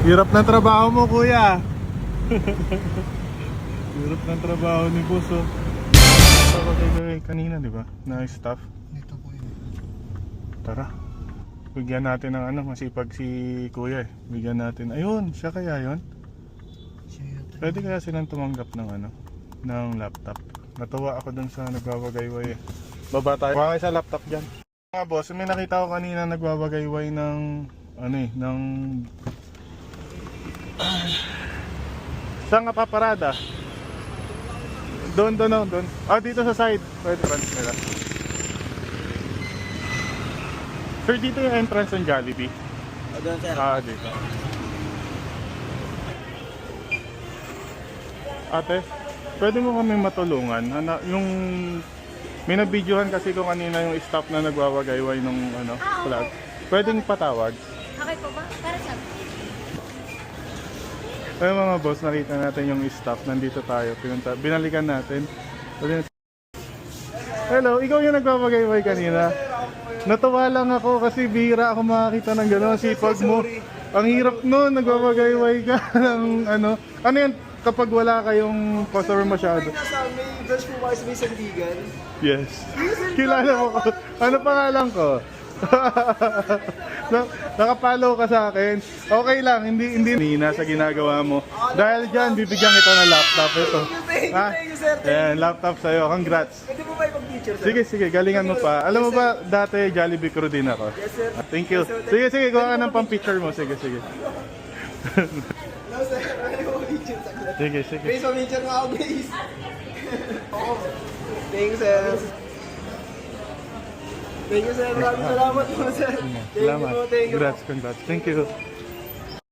Hirap ng trabaho mo, kuya. Hirap ng trabaho ni boss, oh. Ako kayo kanina, di ba? Na staff. Dito po yun. Tara. Bigyan natin ng masipag si kuya eh. Bigyan natin. Ayun, siya kaya yun? Siya yata. Pwede kaya silang tumanggap ng ng laptop. Natuwa ako dun sa nagbabagayway eh. Baba tayo. Baka sa laptop dyan. Mga boss, may nakita ko kanina nagbabagayway ng ng saan ka paparada? Doon. Dito sa side. Pwede ba nila? Sir, dito yung entrance ng Jollibee. Doon sir. Dito. Ate, pwede mo kami matulungan? Yung may nabidyohan kasi ko kanina yung staff na nagwawagayway ng vlog. Pwedeng patawag? Okay po ba? Para saan? Ayun mga boss, nakita natin yung staff. Nandito tayo. Binalikan natin. Hello, ikaw yung nagwawagayway kanina? Natuwa lang ako kasi bihira ako makakita ng gano'n. Sipag mo. Ang hirap nun, nagwawagayway ka ng Ano yan? Kapag wala kayong customer masyado. Nasa may branch po kayo sa may Sandigan. Yes. Kilala mo ko. Ano pangalan ko? Nakapollow ka sa akin. Okay lang, hindi Nina sa ginagawa mo. Dahil dyan, bibigyan kita ng laptop ito. Thank you, sir. Ayan, laptop sa'yo. Congrats. Pwede po ba ipag-picture, sir? Sige, galingan mo pa. Alam mo ba, dati Jollibee crew din ako. Yes, sir. Thank you. Sige, gawa ka ng pang-picture mo. Sige. Hello, sir. Pwede po picture sa akin. Sige. Please, picture nga ako, please. Thank you, sir. Thank you, sir. Maraming salamat po, sir. Thank you Salamat. po, thank you. Congrats. Thank you.